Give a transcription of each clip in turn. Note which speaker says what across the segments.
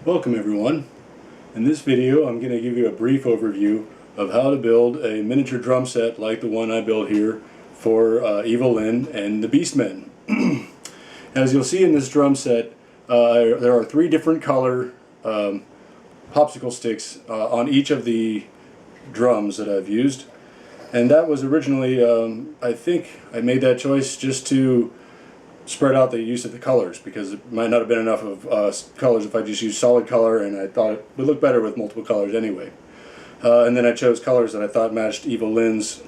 Speaker 1: Welcome everyone. In this video I'm going to give you a brief overview of how to build a miniature drum set like the one I built here for Evil-Lyn and the Beastmen. As you'll see in this drum set, there are three different color popsicle sticks on each of the drums that I've used. And that was originally, I think I made that choice just to spread out the use of the colors, because it might not have been enough of colors if I just used solid color, and I thought it would look better with multiple colors anyway. And then I chose colors that I thought matched Evil-Lyn's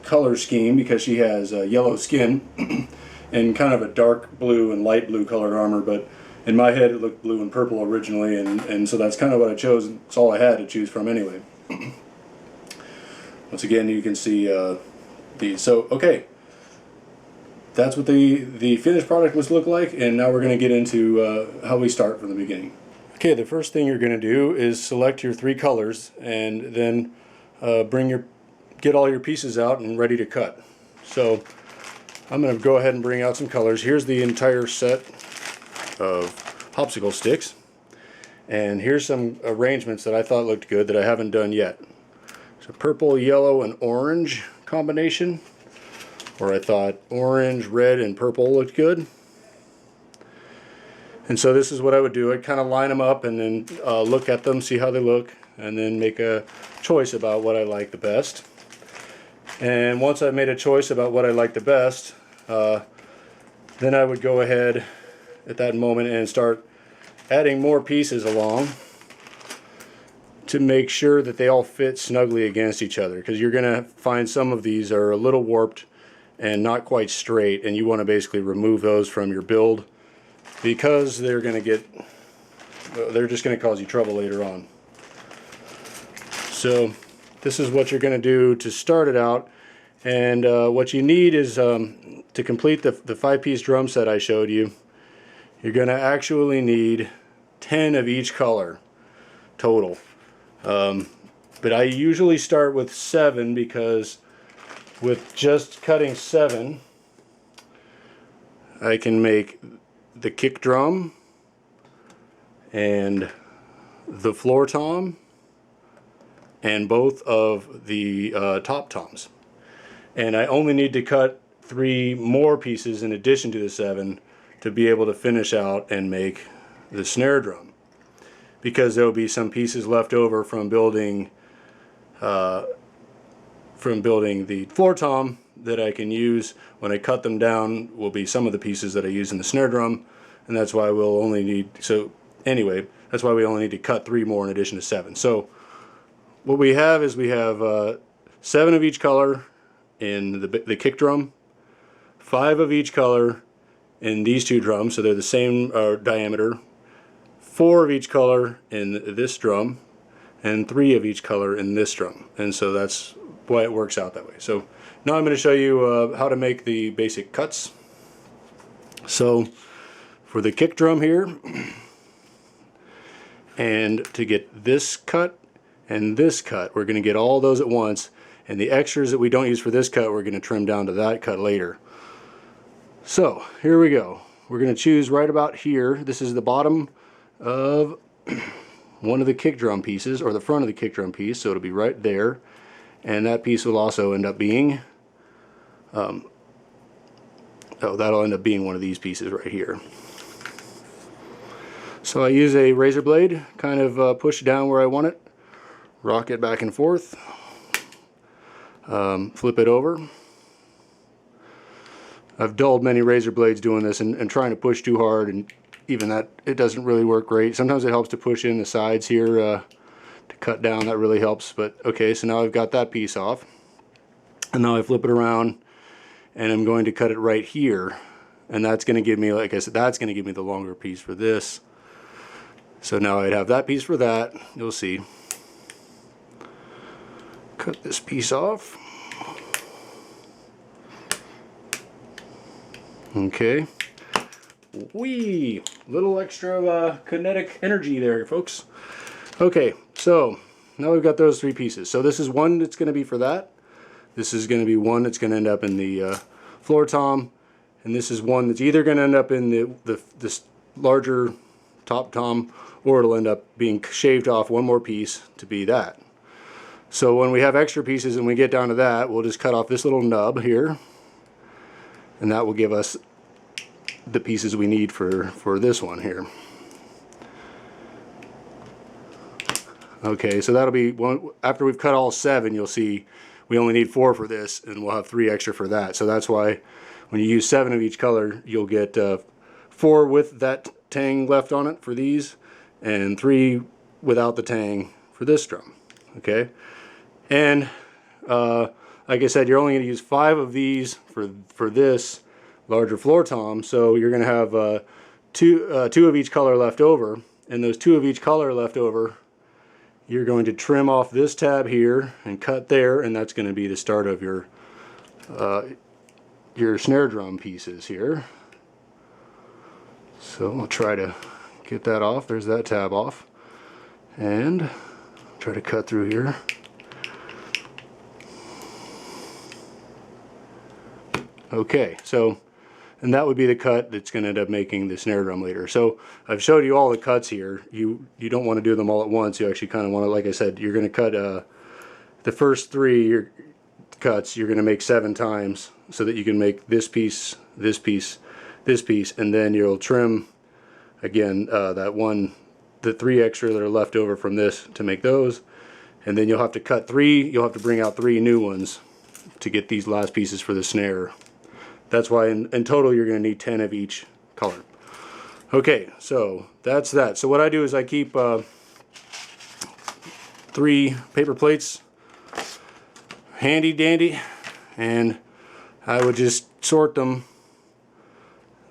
Speaker 1: color scheme, because she has yellow skin and kind of a dark blue and light blue colored armor, but in my head it looked blue and purple originally, and so that's kind of what I chose. It's all I had to choose from anyway. Once again, you can see these. So okay, that's what the finished product must look like, and now we're going to get into how we start from the beginning. Okay, the first thing you're going to do is select your three colors, and then get all your pieces out and ready to cut. So I'm going to go ahead and bring out some colors. Here's the entire set of popsicle sticks, and here's some arrangements that I thought looked good that I haven't done yet. So purple, yellow, and orange combination, where I thought orange, red, and purple looked good. And so this is what I would do. I'd kind of line them up and then look at them, see how they look, and then make a choice about what I like the best. And once I made a choice about what I like the best, then I would go ahead at that moment and start adding more pieces along to make sure that they all fit snugly against each other, because you're going to find some of these are a little warped and not quite straight, and you want to basically remove those from your build, because they're just going to cause you trouble later on. So this is what you're going to do to start it out, and what you need is to complete the 5-piece drum set I showed you, you're going to actually need 10 of each color total. But I usually start with 7, because with just cutting 7 I can make the kick drum and the floor tom and both of the top toms. And I only need to cut 3 more pieces in addition to the 7 to be able to finish out and make the snare drum, because there will be some pieces left over from building the floor tom that I can use. When I cut them down will be some of the pieces that I use in the snare drum, and that's why we'll only need, so anyway, that's why we only need to cut 3 more in addition to 7. So what we have is we have 7 of each color in the kick drum, 5 of each color in these 2 drums, so they're the same diameter, 4 of each color in this drum, and 3 of each color in this drum. And so that's why it works out that way. So now I'm going to show you how to make the basic cuts. So for the kick drum here, and to get this cut and this cut, we're going to get all those at once, and the extras that we don't use for this cut we're going to trim down to that cut later. So here we go. We're going to choose right about here. This is the bottom of one of the kick drum pieces, or the front of the kick drum piece, so it'll be right there, and that piece will also end up being that'll end up being one of these pieces right here. So I use a razor blade, kind of push it down where I want it, rock it back and forth, flip it over. I've dulled many razor blades doing this and trying to push too hard, and even that, it doesn't really work great. Sometimes it helps to push in the sides here to cut down. That really helps. But okay, so now I've got that piece off, and now I flip it around and I'm going to cut it right here, and that's going to give me, like I said, that's going to give me the longer piece for this. So now I'd have that piece for that. You'll see. Cut this piece off. Okay. Whee! Little extra kinetic energy there, folks. Okay, so now we've got those 3 pieces. So this is one that's going to be for that. This is going to be one that's going to end up in the floor tom, and this is one that's either going to end up in this larger top tom, or it'll end up being shaved off one more piece to be that. So when we have extra pieces and we get down to that, we'll just cut off this little nub here, and that will give us the pieces we need for this one here. Okay, so that'll be one. After we've cut all 7, you'll see we only need 4 for this, and we'll have 3 extra for that. So that's why when you use 7 of each color, you'll get 4 with that tang left on it for these, and 3 without the tang for this drum. Okay, and like I said, you're only going to use 5 of these for this larger floor tom. So you're going to have 2 of each color left over, and those 2 of each color left over, you're going to trim off this tab here and cut there, and that's going to be the start of your snare drum pieces here. So I'll try to get that off. There's that tab off, and try to cut through here. Okay, so, and that would be the cut that's going to end up making the snare drum later. So I've showed you all the cuts here. You don't want to do them all at once. You actually kind of want to, like I said, you're going to cut the first 3 cuts. You're going to make 7 times so that you can make this piece, this piece, this piece, and then you'll trim again the 3 extra that are left over from this to make those, and then you'll have to cut 3. You'll have to bring out 3 new ones to get these last pieces for the snare. That's why in total you're going to need 10 of each color. Okay, so that's that. So what I do is I keep 3 paper plates handy dandy, and I would just sort them.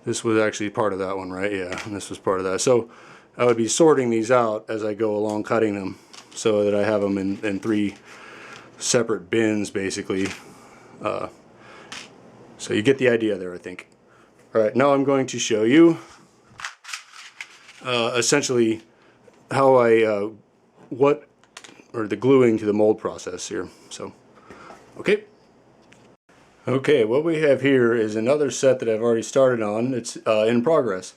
Speaker 1: This was actually part of that one, right? Yeah, and this was part of that. So I would be sorting these out as I go along, cutting them, so that I have them in 3 separate bins, basically. So you get the idea there, I think. All right, now I'm going to show you essentially how the gluing to the mold process here. So, okay. Okay, what we have here is another set that I've already started on. It's in progress,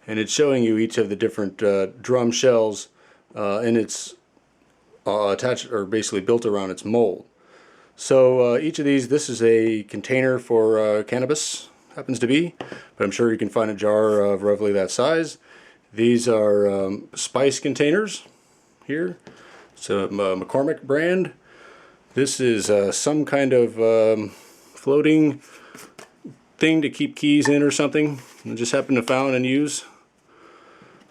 Speaker 1: and it's showing you each of the different drum shells, and it's attached, or basically built around its mold. So each of these, this is a container for cannabis, happens to be, but I'm sure you can find a jar of roughly that size. These are spice containers here. It's a McCormick brand. This is some kind of floating thing to keep keys in or something. I just happened to found and use.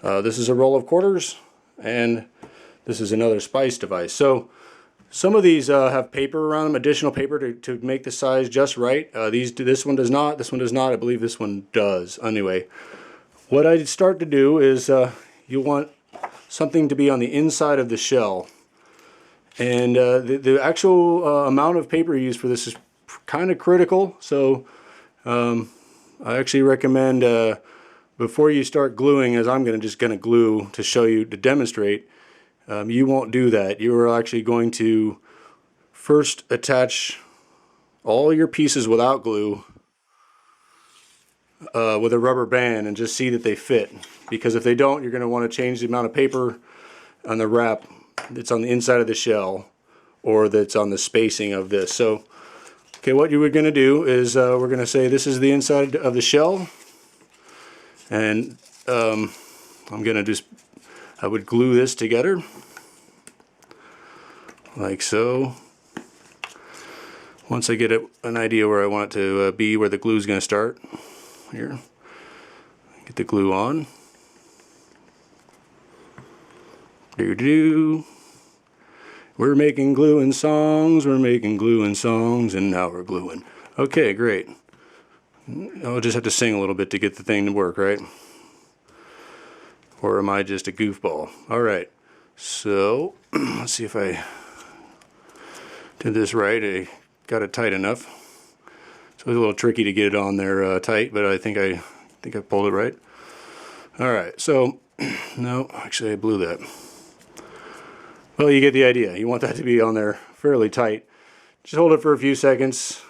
Speaker 1: This is a roll of quarters, and this is another spice device. So some of these have paper around them, additional paper to make the size just right. This one does not. This one does not. I believe this one does. Anyway, what I start to do is you want something to be on the inside of the shell, and the actual amount of paper used for this is kind of critical. So I actually recommend before you start gluing, as I'm just going to glue to show you, to demonstrate. You won't do that. You are actually going to first attach all your pieces without glue with a rubber band and just see that they fit. Because if they don't, you're going to want to change the amount of paper on the wrap that's on the inside of the shell, or that's on the spacing of this. So, okay, what you were going to do is we're going to say this is the inside of the shell, and I'm going to I would glue this together like so. Once I get an idea where I want it to be, where the glue is going to start, here, get the glue on. We're making gluing songs, and now we're gluing. Okay, great. I'll just have to sing a little bit to get the thing to work, right? Or am I just a goofball? Alright, so let's see if I did this right. I got it tight enough. So it was a little tricky to get it on there tight, but I think I pulled it right. Alright, so no, actually I blew that. Well, you get the idea. You want that to be on there fairly tight. Just hold it for a few seconds.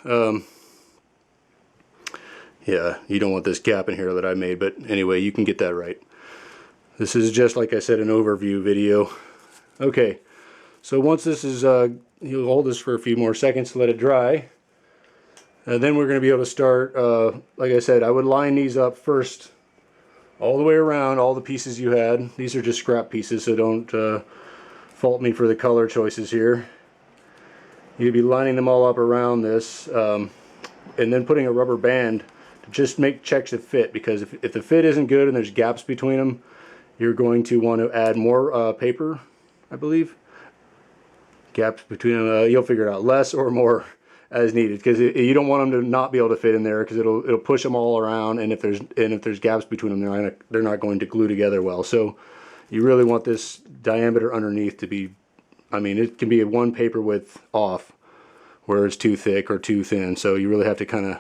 Speaker 1: Yeah, you don't want this gap in here that I made, but anyway, you can get that right. This is just, like I said, an overview video. Okay, so once this is, you'll hold this for a few more seconds to let it dry. Then we're going to be able to start, like I said, I would line these up first all the way around, all the pieces you had. These are just scrap pieces, so don't fault me for the color choices here. You'd be lining them all up around this, and then putting a rubber band to just check the fit, because if the fit isn't good and there's gaps between them, you're going to want to add more paper, I believe. Gaps between them, you'll figure it out, less or more as needed, because you don't want them to not be able to fit in there, because it'll push them all around, and if there's gaps between them, they're not going to glue together well. So you really want this diameter underneath to be, I mean, it can be a one paper width off where it's too thick or too thin, so you really have to kind of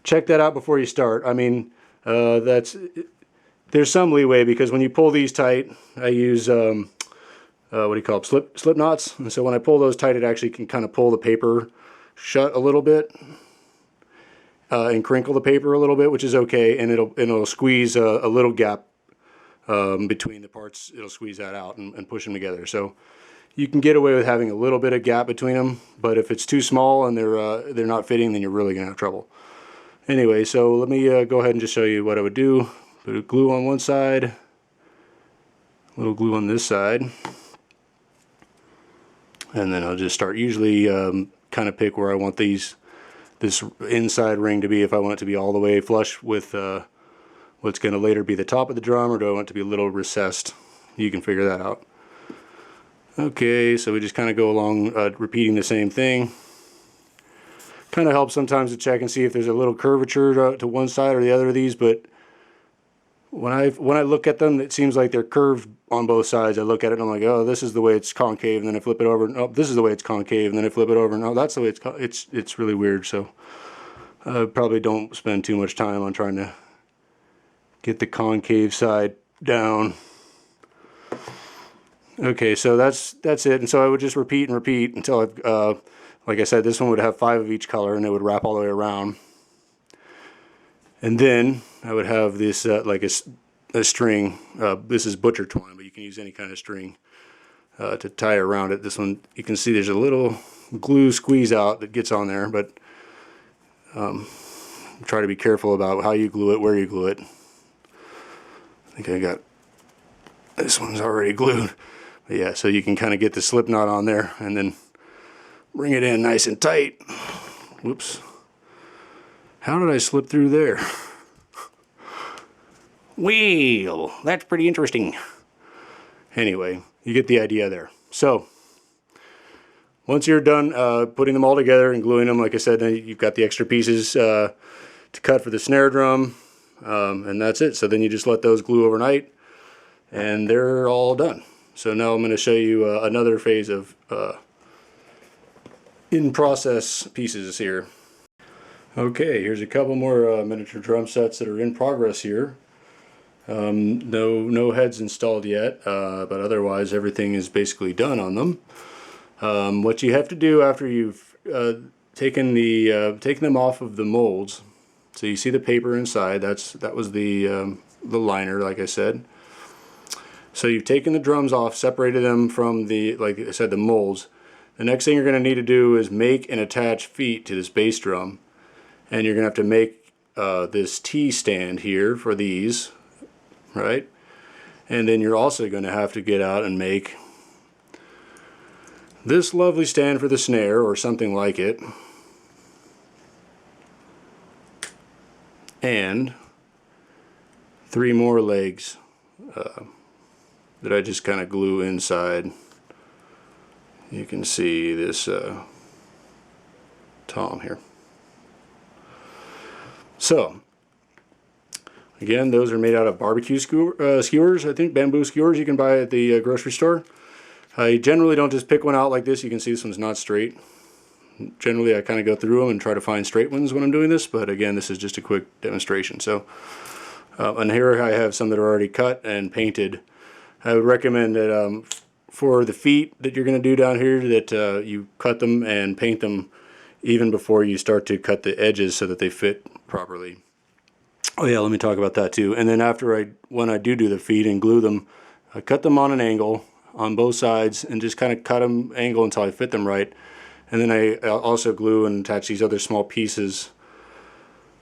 Speaker 1: check that out before you start. I mean, there's some leeway, because when you pull these tight, I use what do you call them, slip knots, and so when I pull those tight, it actually can kind of pull the paper shut a little bit and crinkle the paper a little bit, which is okay, and it'll squeeze a little gap between the parts. It'll squeeze that out and push them together. So you can get away with having a little bit of gap between them, but if it's too small and they're not fitting, then you're really gonna have trouble. Anyway, so let me go ahead and just show you what I would do. Put glue on one side, a little glue on this side, and then I'll just start. Usually kind of pick where I want this inside ring to be, if I want it to be all the way flush with what's going to later be the top of the drum, or do I want it to be a little recessed. You can figure that out. Okay, so we just kind of go along repeating the same thing. Kind of helps sometimes to check and see if there's a little curvature to one side or the other of these, but when I look at them, it seems like they're curved on both sides. I look at it and I'm like, oh, this is the way it's concave, and then I flip it over, and oh, this is the way it's concave, and then I flip it over, and oh, that's the way it's really weird. So I probably don't spend too much time on trying to get the concave side down. Okay, so that's it, and so I would just repeat and repeat until I've, like I said, this one would have 5 of each color, and it would wrap all the way around. And then I would have this like a string. This is butcher twine, but you can use any kind of string to tie around it. This one, you can see there's a little glue squeeze out that gets on there, but try to be careful about how you glue it, where you glue it. I think I got, this one's already glued. But yeah, so you can kind of get the slip knot on there and then bring it in nice and tight. Whoops. How did I slip through there? Well, that's pretty interesting. Anyway, you get the idea there. So, once you're done putting them all together and gluing them, like I said, then you've got the extra pieces to cut for the snare drum, and that's it. So then you just let those glue overnight, and they're all done. So now I'm going to show you another phase of in-process pieces here. Okay, here's a couple more miniature drum sets that are in progress here. No heads installed yet, but otherwise everything is basically done on them. What you have to do after you've taken them off of the molds, so you see the paper inside. That was the liner, like I said. So you've taken the drums off, separated them from the, like I said, the molds. The next thing you're going to need to do is make and attach feet to this bass drum. And you're going to have to make this T-stand here for these, right? And then you're also going to have to get out and make this lovely stand for the snare, or something like it. And 3 more legs that I just kind of glue inside. You can see this tom here. So, again, those are made out of barbecue skewers, I think, bamboo skewers you can buy at the grocery store. I generally don't just pick one out like this. You can see this one's not straight. Generally, I kind of go through them and try to find straight ones when I'm doing this, but again, this is just a quick demonstration. So, and here I have some that are already cut and painted. I would recommend that for the feet that you're going to do down here, that you cut them and paint them even before you start to cut the edges so that they fit properly. Oh yeah, let me talk about that too. And then when I do the feet and glue them, I cut them on an angle on both sides and just kind of cut them angle until I fit them right. And then I also glue and attach these other small pieces.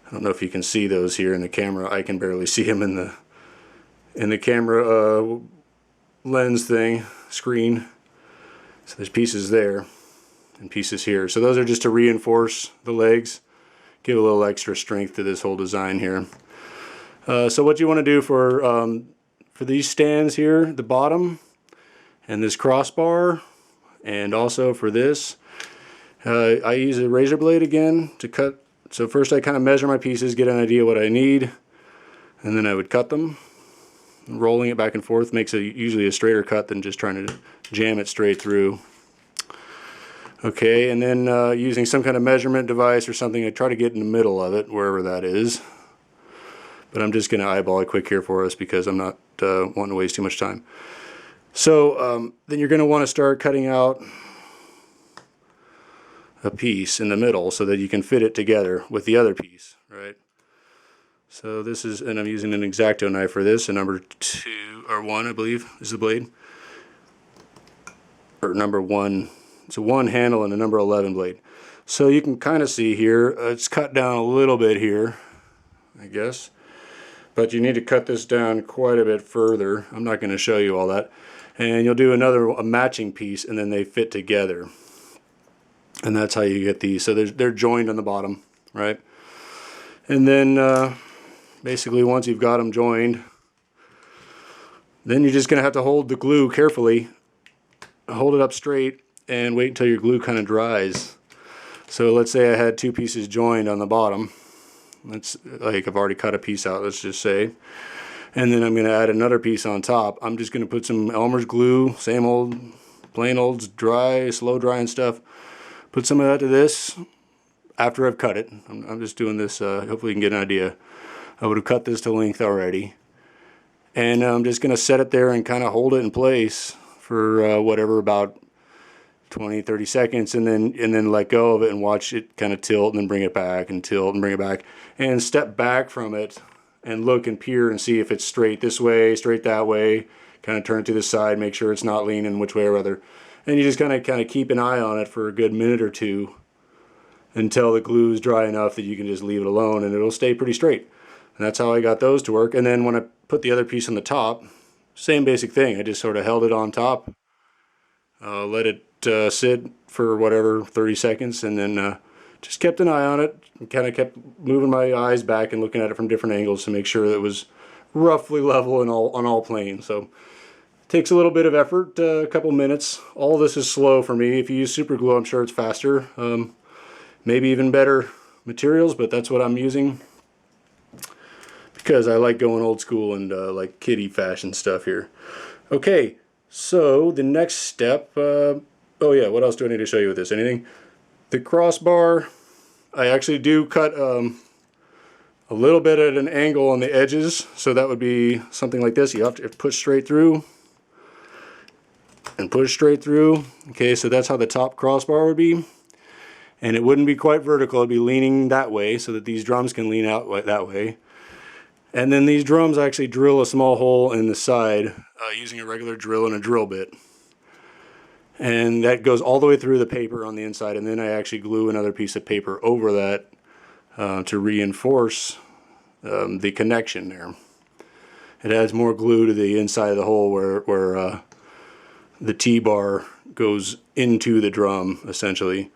Speaker 1: I don't know if you can see those here in the camera. I can barely see them in the camera lens thing, screen. So there's pieces there and pieces here. So those are just to reinforce the legs, give a little extra strength to this whole design here. So what you want to do for these stands here, the bottom, and this crossbar, and also for this, I use a razor blade again to cut. So first I kind of measure my pieces, get an idea what I need, and then I would cut them. Rolling it back and forth makes usually a straighter cut than just trying to jam it straight through. Okay, and then using some kind of measurement device or something, I try to get in the middle of it, wherever that is. But I'm just going to eyeball it quick here for us because I'm not wanting to waste too much time. So then you're going to want to start cutting out a piece in the middle so that you can fit it together with the other piece, right? So this is, and I'm using an X-Acto knife for this, a number 2 or 1, I believe, is the blade, or number 1. It's a 1 handle and a number 11 blade. So you can kind of see here, it's cut down a little bit here, I guess. But you need to cut this down quite a bit further. I'm not going to show you all that. And you'll do a matching piece, and then they fit together. And that's how you get these. So they're joined on the bottom, right? And then basically once you've got them joined, then you're just going to have to hold the glue carefully, hold it up straight, and wait until your glue kind of dries. So let's say I had 2 pieces joined on the bottom. That's like I've already cut a piece out, let's just say. And then I'm going to add another piece on top. I'm just going to put some Elmer's glue, same old, plain old dry, slow drying stuff. Put some of that to this after I've cut it. I'm just doing this, hopefully you can get an idea. I would have cut this to length already. And I'm just going to set it there and kind of hold it in place for whatever, about 20-30 seconds, and then let go of it and watch it kind of tilt and then bring it back and tilt and bring it back, and step back from it and look and peer and see if it's straight this way, straight that way, kind of turn it to the side, make sure it's not leaning which way or other. And you just kind of keep an eye on it for a good minute or two until the glue is dry enough that you can just leave it alone and it'll stay pretty straight. And that's how I got those to work. And then when I put the other piece on the top, same basic thing. I just sort of held it on top, let it sit for whatever, 30 seconds, and then just kept an eye on it and kind of kept moving my eyes back and looking at it from different angles to make sure that it was roughly level on all planes. So it takes a little bit of effort, a couple minutes. All this is slow for me. If you use super glue, I'm sure it's faster. Maybe even better materials, but that's what I'm using because I like going old school and like kiddie fashion stuff here. Okay, so the next step, oh yeah, what else do I need to show you with this? Anything? The crossbar, I actually do cut a little bit at an angle on the edges, so that would be something like this. You have to push straight through and push straight through. Okay, so that's how the top crossbar would be. And it wouldn't be quite vertical, it'd be leaning that way so that these drums can lean out that way. And then these drums actually drill a small hole in the side using a regular drill and a drill bit. And that goes all the way through the paper on the inside, and then I actually glue another piece of paper over that to reinforce the connection there. It adds more glue to the inside of the hole where the T-bar goes into the drum, essentially,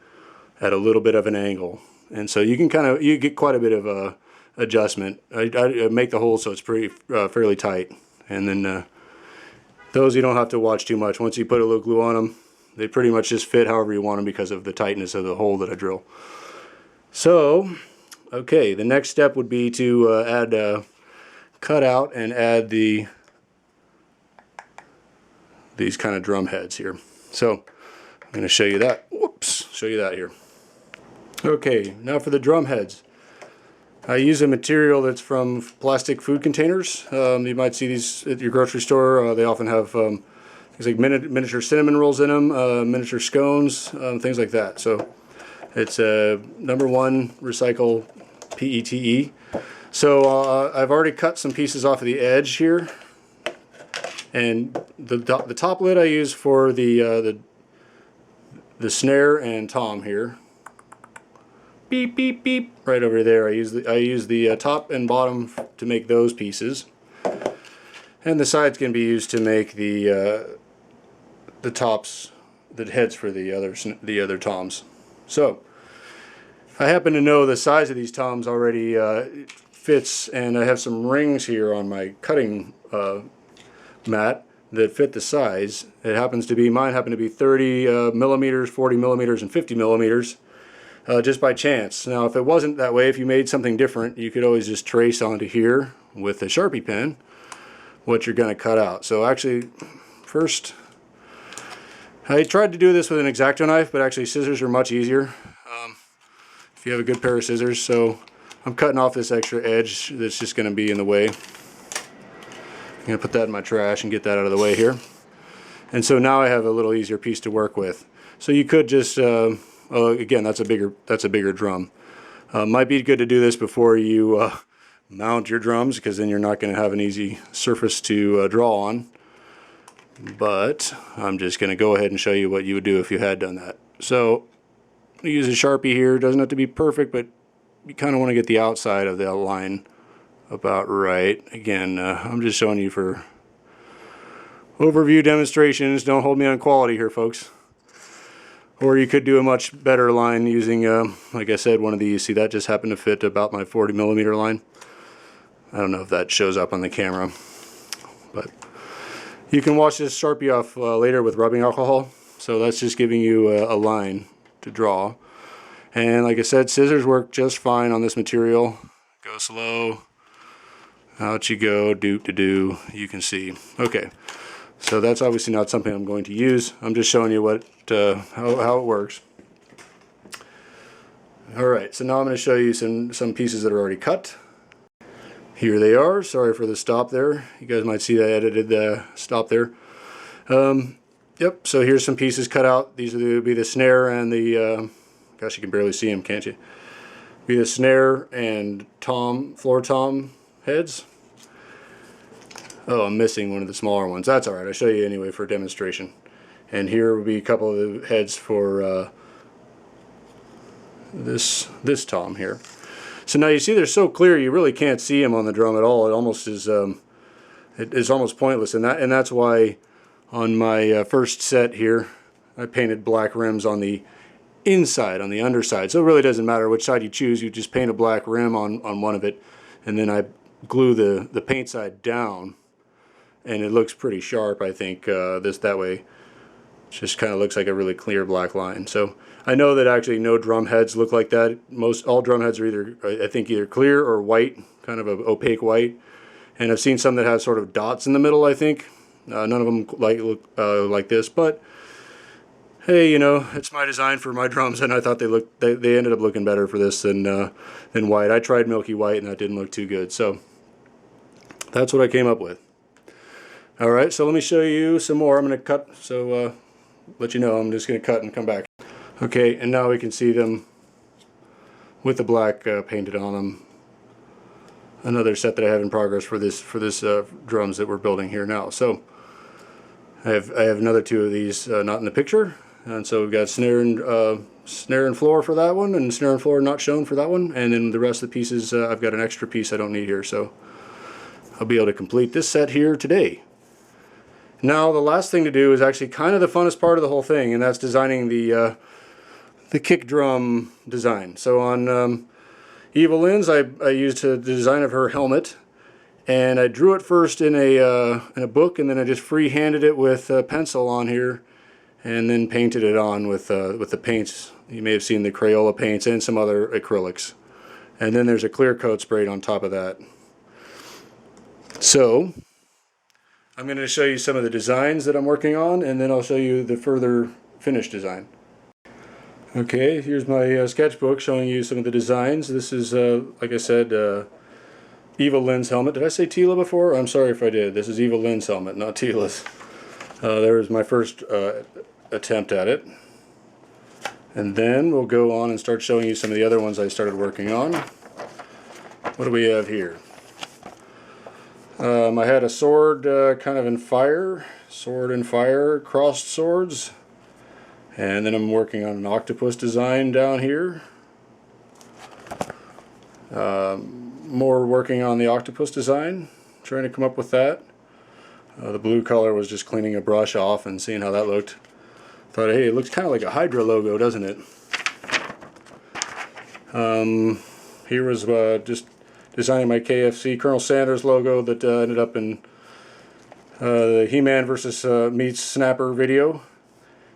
Speaker 1: at a little bit of an angle. And so you can you get quite a bit of adjustment. I make the hole so it's pretty fairly tight, and then those you don't have to watch too much. Once you put a little glue on them, they pretty much just fit however you want them because of the tightness of the hole that I drill. So, okay, the next step would be to add cut out and add these kind of drum heads here. So I'm going to show you that. Whoops, show you that here. Okay, now for the drum heads. I use a material that's from plastic food containers. You might see these at your grocery store. They often have things like miniature cinnamon rolls in them, miniature scones, things like that. So it's a number 1 recycle PETE. So I've already cut some pieces off of the edge here, and the top lid I use for the snare and tom here. Beep beep beep. Right over there. I use the top and bottom to make those pieces, and the sides can be used to make the tops, the heads for the other toms. So I happen to know the size of these toms already fits, and I have some rings here on my cutting mat that fit the size. It happens to be, mine happen to be 30 millimeters, 40 millimeters, and 50 millimeters, just by chance. Now if it wasn't that way, if you made something different, you could always just trace onto here with a Sharpie pen what you're going to cut out. So actually, first, I tried to do this with an X-Acto knife, but actually scissors are much easier if you have a good pair of scissors. So I'm cutting off this extra edge that's just going to be in the way. I'm going to put that in my trash and get that out of the way here. And so now I have a little easier piece to work with. So you could just, again, that's a bigger drum. Might be good to do this before you mount your drums, because then you're not going to have an easy surface to draw on. But I'm just going to go ahead and show you what you would do if you had done that. So use a Sharpie here. It doesn't have to be perfect, but you kind of want to get the outside of the line about right. Again, I'm just showing you for overview demonstrations. Don't hold me on quality here, folks. Or you could do a much better line using, like I said, one of these. See, that just happened to fit about my 40 millimeter line. I don't know if that shows up on the camera, but you can wash this Sharpie off later with rubbing alcohol. So that's just giving you a line to draw. And like I said, scissors work just fine on this material. Go slow. Out you go, doop to do. You can see. Okay, so that's obviously not something I'm going to use. I'm just showing you what how it works. All right, so now I'm going to show you some pieces that are already cut. Here they are. Sorry for the stop there. You guys might see that I edited the stop there. Yep, so here's some pieces cut out. These would be the snare and the, gosh, you can barely see them, can't you? Be the snare and tom, floor tom heads. Oh, I'm missing one of the smaller ones. That's alright, I'll show you anyway for demonstration. And here will be a couple of the heads for this tom here. So now you see they're so clear you really can't see them on the drum at all. It almost is it's almost pointless, and that's why on my first set here I painted black rims on the inside, on the underside. So it really doesn't matter which side you choose. You just paint a black rim on one of it, and then I glue the paint side down, and it looks pretty sharp, I think, that way. It just kind of looks like a really clear black line. So I know that actually no drum heads look like that. All drum heads are either, I think, either clear or white, kind of an opaque white. And I've seen some that have sort of dots in the middle, I think. None of them look like this, but hey, you know, it's my design for my drums, and I thought they ended up looking better for this than white. I tried milky white, and that didn't look too good. So that's what I came up with. All right, so let me show you some more. I'm going to cut, so let you know, I'm just going to cut and come back. Okay, and now we can see them with the black painted on them. Another set that I have in progress for this drums that we're building here now. So I have another two of these not in the picture, and so we've got snare and floor for that one, and snare and floor not shown for that one, and then the rest of the pieces I've got an extra piece I don't need here, so I'll be able to complete this set here today. Now the last thing to do is actually kind of the funnest part of the whole thing, and that's designing the kick drum design. So on Evil-Lyn's, I used the design of her helmet, and I drew it first in a book, and then I just free-handed it with a pencil on here, and then painted it on with the paints. You may have seen the Crayola paints and some other acrylics, and then there's a clear coat sprayed on top of that. So I'm going to show you some of the designs that I'm working on, and then I'll show you the further finished design. Okay, here's my sketchbook showing you some of the designs. This is, like I said, Evil-Lyn's helmet. Did I say Tila before? I'm sorry if I did. This is Evil-Lyn's helmet, not Tila's. There's my first attempt at it. And then we'll go on and start showing you some of the other ones I started working on. what do we have here? I had a sword kind of in fire, sword and fire, crossed swords. And then I'm working on an octopus design down here. More working on the octopus design, trying to come up with that. The blue color was just cleaning a brush off and seeing how that looked. Thought, hey, it looks kind of like a Hydra logo, doesn't it? Here was just designing my KFC Colonel Sanders logo that ended up in the He-Man versus Meats Snapper video.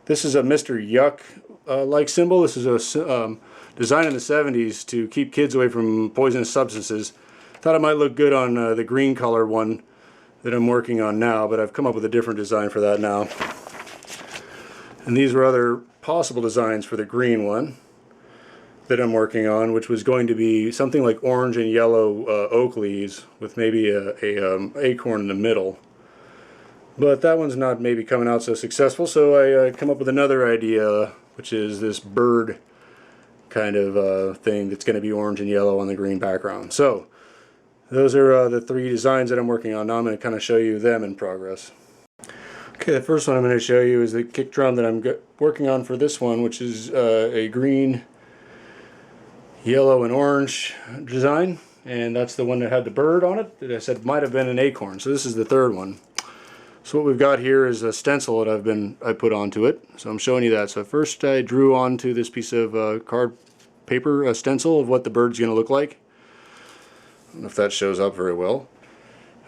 Speaker 1: This is a Mr. Yuck like symbol. This is a design in the 70s to keep kids away from poisonous substances. Thought it might look good on the green color one that I'm working on now, but I've come up with a different design for that now. And these were other possible designs for the green one that I'm working on, which was going to be something like orange and yellow oak leaves with maybe a acorn in the middle. But that one's not maybe coming out so successful, so I come up with another idea, which is this bird kind of thing that's going to be orange and yellow on the green background. So those are the three designs that I'm working on. Now I'm going to kind of show you them in progress. Okay, the first one I'm going to show you is the kick drum that I'm working on for this one, which is a green, yellow, and orange design. And that's the one that had the bird on it that I said might have been an acorn. So this is the third one. So what we've got here is a stencil that I put onto it. So I'm showing you that. So first I drew onto this piece of card paper, a stencil of what the bird's going to look like. I don't know if that shows up very well.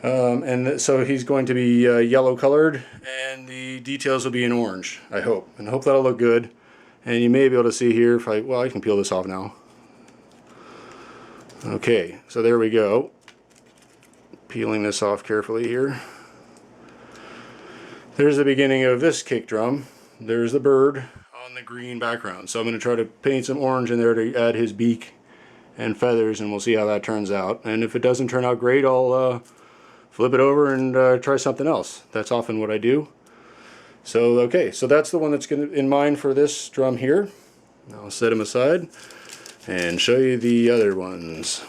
Speaker 1: So he's going to be yellow colored, and the details will be in orange, I hope. And I hope that'll look good. And you may be able to see here, if I can peel this off now. Okay, so there we go. Peeling this off carefully here. There's the beginning of this kick drum. There's the bird on the green background. So I'm going to try to paint some orange in there to add his beak and feathers, and we'll see how that turns out. And if it doesn't turn out great, I'll flip it over and try something else. That's often what I do. So okay, so that's the one that's in mind for this drum here. I'll set him aside and show you the other ones.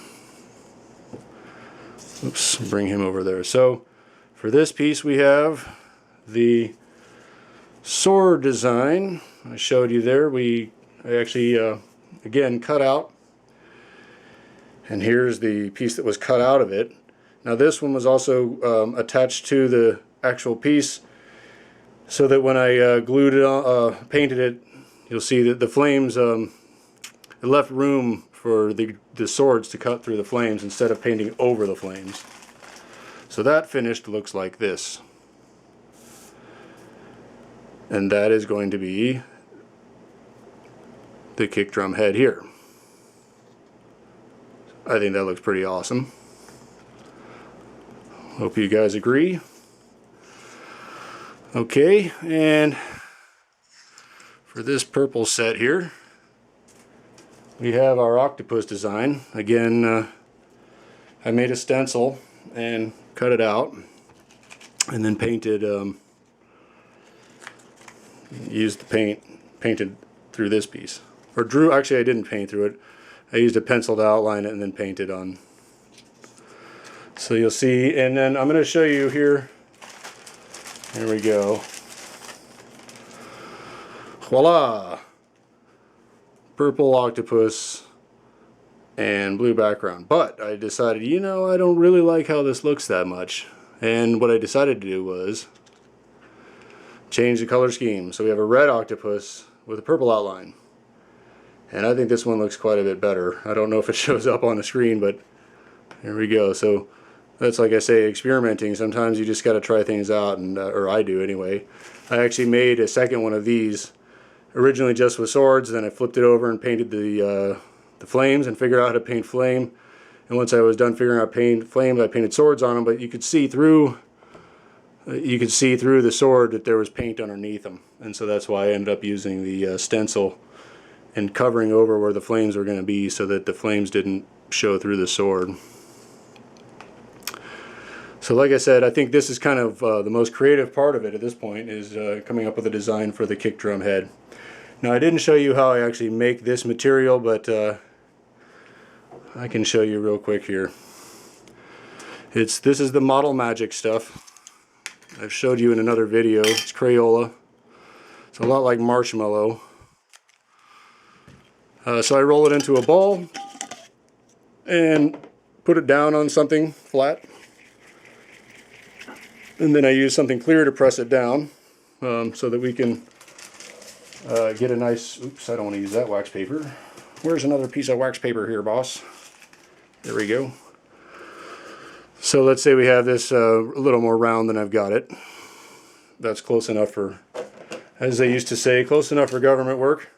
Speaker 1: Oops, bring him over there. So for this piece we have the sword design I showed you there. I actually again cut out, and here's the piece that was cut out of it. Now this one was also attached to the actual piece, so that when I glued it on, painted it, you'll see that the flames, it left room for the swords to cut through the flames instead of painting over the flames. So that finished looks like this. And that is going to be the kick drum head here. I think that looks pretty awesome. Hope you guys agree. Okay, and for this purple set here, we have our octopus design. Again, I made a stencil and cut it out, and then painted, used the painted through this piece. Or drew, actually I didn't paint through it. I used a pencil to outline it and then painted on. So you'll see, and then I'm going to show you here. Here we go. Voila! Purple octopus and blue background. But I decided, you know, I don't really like how this looks that much. And what I decided to do was change the color scheme. So we have a red octopus with a purple outline. And I think this one looks quite a bit better. I don't know if it shows up on the screen, but here we go. So that's, like I say, experimenting. Sometimes you just got to try things out, and or I do anyway. I actually made a second one of these originally just with swords, then I flipped it over and painted the flames and figured out how to paint flame. And once I was done figuring out flames, I painted swords on them, but you could see through the sword that there was paint underneath them. And so that's why I ended up using the stencil and covering over where the flames were going to be so that the flames didn't show through the sword. So like I said, I think this is kind of the most creative part of it at this point, is coming up with a design for the kick drum head. Now I didn't show you how I actually make this material, but I can show you real quick here. This is the Model Magic stuff. I've showed you in another video. It's Crayola. It's a lot like marshmallow. So I roll it into a ball and put it down on something flat. And then I use something clear to press it down so that we can get a nice, oops, I don't want to use that wax paper. Where's another piece of wax paper here, boss? There we go. So let's say we have this a little more round than I've got it. That's close enough for, as they used to say, close enough for government work.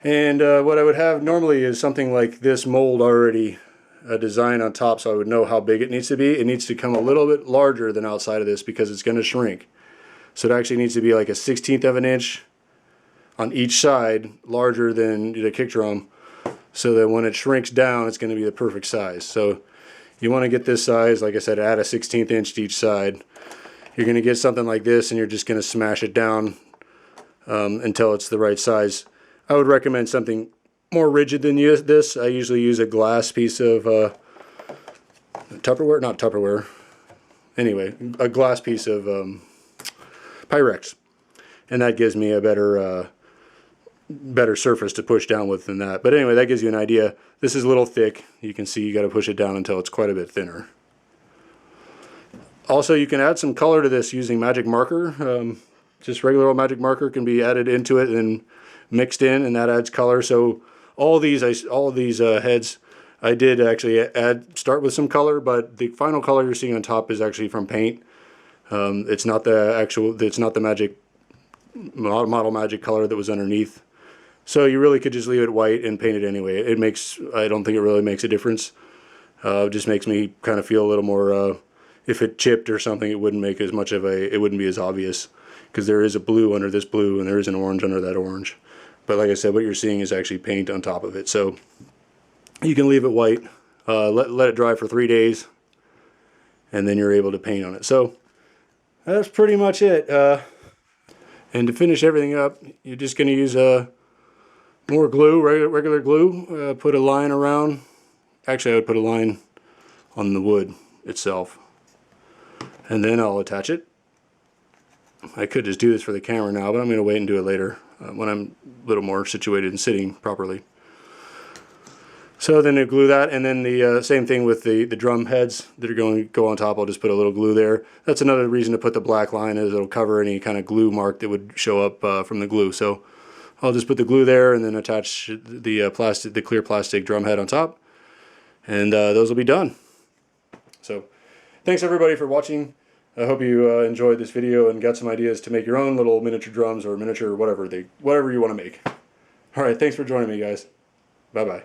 Speaker 1: And what I would have normally is something like this mold already designed on top, so I would know how big it needs to be. It needs to come a little bit larger than outside of this because it's going to shrink. So it actually needs to be like a 1/16 of an inch on each side, larger than the kick drum, so that when it shrinks down, it's going to be the perfect size. So you want to get this size, like I said, add a 1/16 inch to each side. You're going to get something like this, and you're just going to smash it down until it's the right size. I would recommend something more rigid than this. I usually use a glass piece of Tupperware, not Tupperware. Anyway, a glass piece of Pyrex, and that gives me a better surface to push down with than that. But anyway, that gives you an idea. This is a little thick. You can see you got to push it down until it's quite a bit thinner. Also, you can add some color to this using magic marker. Just regular old magic marker can be added into it and mixed in, and that adds color. So all these heads I did actually start with some color, but the final color you're seeing on top is actually from paint. It's not the magic Model Magic color that was underneath. So you really could just leave it white and paint it anyway. I don't think it really makes a difference. It just makes me kind of feel a little more, if it chipped or something, it wouldn't make as much of it wouldn't be as obvious, because there is a blue under this blue and there is an orange under that orange. But like I said, what you're seeing is actually paint on top of it. So you can leave it white, let it dry for 3 days, and then you're able to paint on it. So that's pretty much it. And to finish everything up, you're just going to use more glue, regular glue. Put a line around. Actually, I would put a line on the wood itself. And then I'll attach it. I could just do this for the camera now, but I'm going to wait and do it later when I'm a little more situated and sitting properly. So then I glue that, and then the same thing with the drum heads that are going to go on top. I'll just put a little glue there. That's another reason to put the black line, is it'll cover any kind of glue mark that would show up from the glue. So I'll just put the glue there and then attach the clear plastic drum head on top, and those will be done. So thanks everybody for watching. I hope you enjoyed this video and got some ideas to make your own little miniature drums or miniature whatever you want to make. All right, thanks for joining me, guys. Bye-bye.